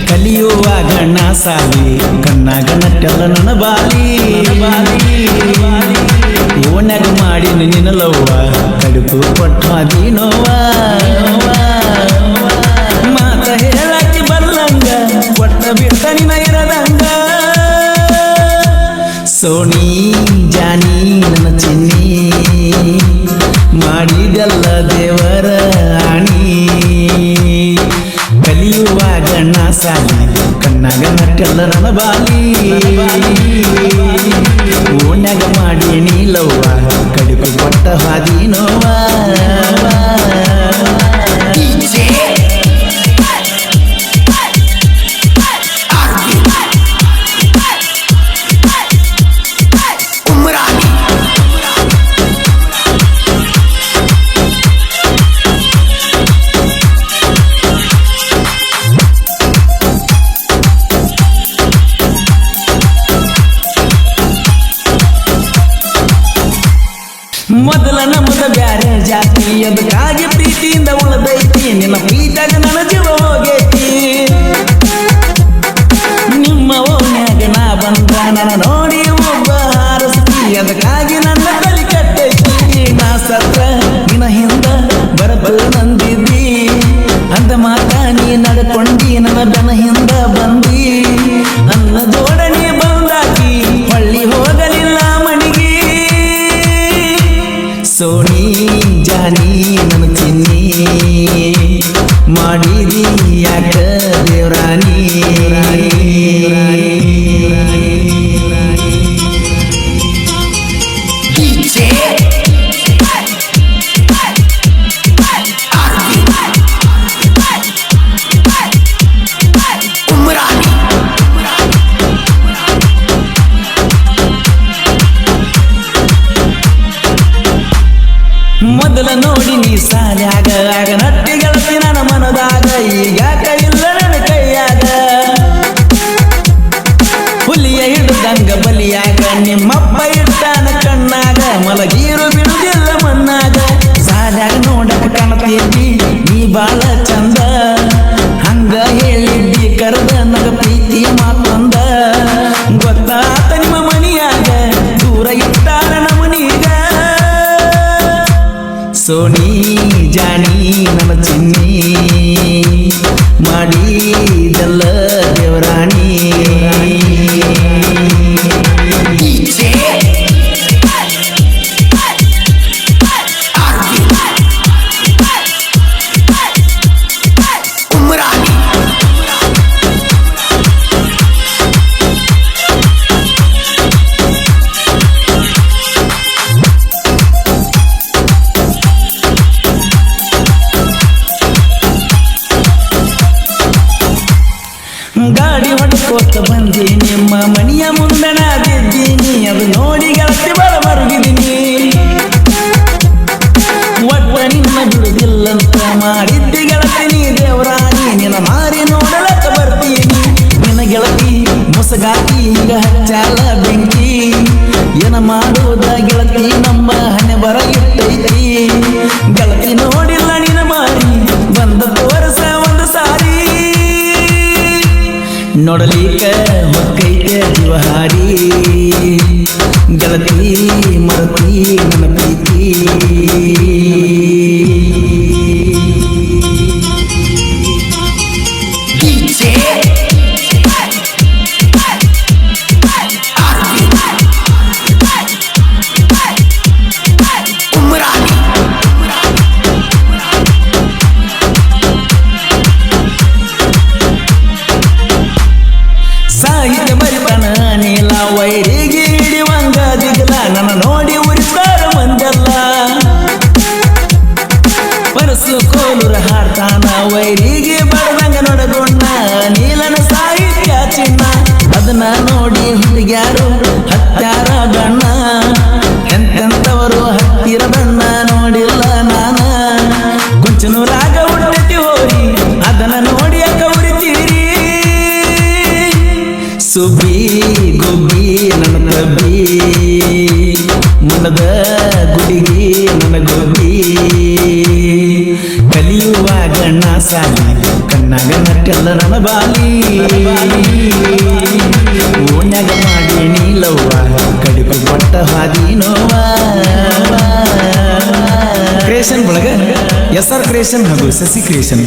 ಕಲಿಯುವಾಗ ನಾ ಸಾಲಿ ಕಣ್ಣಾಗ ನಟ್ಟೆಲ್ಲ ನನ್ನ ಬಾಲಿ ಓನ್ಯಾಗ ಮಾಡಿ ನಿನ್ನ ಲವ್ವ ಕಡುಪು ಕೊಟ್ಟು ಅದೀನೋವ ಮಾತ ಹೇಳಕ್ಕೆ ಬಲ್ಲಂಗ ಕೊಟ್ಟ ಬಿಟ್ಟ ನಿನ ಇರದಂಗ ಸೋನಿ ಜಾನಿ ನನ್ನ ಚಿನ್ನಿ ಮಾಡಿದೆಲ್ಲ ದೇವರ ಆಣಿ ಕಲಿಯುವಾಗ ನಾ ಸಾಲಿ ಕಣ್ಣಾಗ ನಟ್ಟೆಲ್ಲ ನನ್ನ ಬಾಲಿ ಓನ್ಯಾಗ ಮಾಡಿ ನೀಲವ್ವ ಕಡುಕು ಕೊಟ್ಟ ಹಾದಿನೋವ ಮೊದಲ ನಮ್ಮದ ಬ್ಯಾರೆ ಜಾತಿ ಅದಕ್ಕಾಗಿ ಪ್ರೀತಿಯಿಂದ ಉಳದೈತಿ ನಿನ್ನ ಪ್ರೀತಿಯಾಗ ನನ್ನ ಜೀವ ಹೋಗೈತಿ ನಿಮ್ಮ ಓನ್ಯಾಗ ನಾ ಬಂದ ನನ್ನ ನೋಡಿ ಒಬ್ಬ ಹಾರಸ್ತಿ ಅದಕ್ಕಾಗಿ ನನ್ನ ತಲೆ ಕಟ್ಟೈತಿ ನಾ ಸತ್ರ ನಿನ್ನ ಹಿಂದ ಬರಬಲ್ಲ ನಂದಿದ್ದಿ ಅಂದ ಮಾತ ನೀ ನಡ್ಕೊಂಡಿ ನನ್ನ ಬೆನ ಹಿಂದ ಬಂದಿ ನನ್ನ ಜೋಡಣೆ ಬಂದಾಕಿ ಹೊಳ್ಳಿ ಹೋಗಲಿಲ್ಲ ಮಣಿಗೆ ಸೋನಿ ಜಾನಿ ನನ್ನ ಚಿನ್ನಿ ಮಾಡಿದಿ ಯಾಕ ದೇವ್ರಾನಿ ಮೊದಲ ನೋಡಿ ನೀ ಸಾಲ್ಯಾಗ ಆಗ ನಟ್ಟಿಗಳತಿ ನನ್ನ ಮನದಾಗ ಈಗ ಕೈಯಿಲ್ಲ ನನ್ನ ಕೈಯಾಗ ಹುಲಿಯ ಹಿಡಿದಂಗ ಬಲಿಯಾಗ ನಿಮ್ಮಪ್ಪ ಇಟ್ಟಾನ ಕಣ್ಣಾಗ ಮಲಗೀರು ಬಿಡುದಿಲ್ಲ ಮಣ್ಣಾಗ ಸಾಲ್ಯಾಗ ನೋಡಕ ಕಾಣತೈತಿ ನೀ ಬಾಳ ಚಂದ ಹಂಗ ಹೇಳಿದ್ದಿ ಕರೆದ ನಗ ಪ್ರೀತಿ ಮಾತೊಂದ ಗೊತ್ತಾತ ನಿಮ್ಮ ಮನಿಯಾಗ ದೂರ ಇಟ್ಟಾರ ನಮನೀಗ ಸೋನಿ ಜಾನಿ ನನ್ನ ಚಿನ್ನಿ ಮಾಡಿದೆಲ್ಲ ದೇವರಾಣಿ ಗಾಡಿ ಹೊಡ್ಕೋತ ಬಂದಿ ನಿಮ್ಮ ಮನೆಯ ಮುಂದಣ ಬಿದ್ದೀನಿ ಅದು ನೋಡಿ ಗೆಳತಿ ಬರ ಮರುಗಿದ್ದೀನಿ ಒಟ್ಟ ನಿನ್ನ ಬಿಡುದಿಲ್ಲಂತ ಮಾಡಿದ್ದಿ ಗೆಳತಿ ನೀ ದೇವರಾಣಿ ನಿನ್ನ ಮಾರಿ ನೋಡಲಕ್ಕ ಬರ್ತೀನಿ ನಿನ್ನ ಗೆಳತಿ ಮುಸಗಾತಿ ಹಿಂಗ ಹಚ್ಚಾಲ ಬೆಂಕಿ ಏನ ಮಾಡೋದ ಗೆಳತಿ ನಮ್ಮ ಹಣೆ ಬರ ಇಟ್ಟೈತಿ ಗೆಳತಿ ನೋಡಿಲ್ಲ ನಿನ್ನ ಮಾರಿ ಬಂದ ತೋರಸ ಒಂದು ಸಾರಿ ನೋಡಲಿಕ ಹೊಕ್ಕೈತೆ ಜೀವಹಾರಿ ಗೆಳತಿ ಮರತಿ ನನ್ನ ಪ್ರೀತಿ ಸಾಹಿತ್ಯ ಬರಿತನ ನೀಲ ವೈರಿಗೆ ಹಿಡಿವಂಗ ದಿಗಲ ನನ್ನ ನೋಡಿ ಉರಿತಾರ ಮಂದಲ್ಲ ಪರಸು ಕೋಲುರ ಹಾಡ್ತಾನ ವೈರಿಗೆ ಬಡದಂಗ ನೋಡಗೊಂಡ ನೀಲನ ಸಾಹಿತ್ಯ ಚಿನ್ನ ಅದನ್ನ ನೋಡಿ ಹುಡುಗ್ಯಾರು ಹತ್ಯಾರ ಬಣ್ಣ ಎಂತೆಂತವರು ಹತ್ತಿರ ಬಣ್ಣ ನೋಡಿಲ್ಲ ನಾನ ಕುಂಚನು ರಾಗ ಹುಟ್ಟತಿ ಹೋರಿ ಅದನ್ನ ನೋಡಿ ಅಕ್ಕ ಉರಿತೀರಿ ಸುಬ್ಬಿ ಗುಬ್ಬಿ ನನ್ನ ತಬ್ಬಿ ಮನದ ಗುಡಿಗಿ ನನ್ನ ಗುಬ್ಬಿ ಕಲಿಯುವಾಗ ನಾ ಸಾಲಿ ಕಣ್ಣಾಗ ನಟ್ಟೆಲ್ಲ ನನ್ನ ಬಾಲಿ ಓಣ್ಯಾಗ ಮಾಡಿ ನೀಲವ್ವ ಕಡಿಪು ಪಟ್ಟ ಹಾದಿ ನೋವ ಕ್ರಿಯೇಷನ್ ಒಳಗ SR ಕ್ರಿಯೇಷನ್ ಹಾಗೂ ಶಶಿ ಕ್ರಿಯೇಷನ್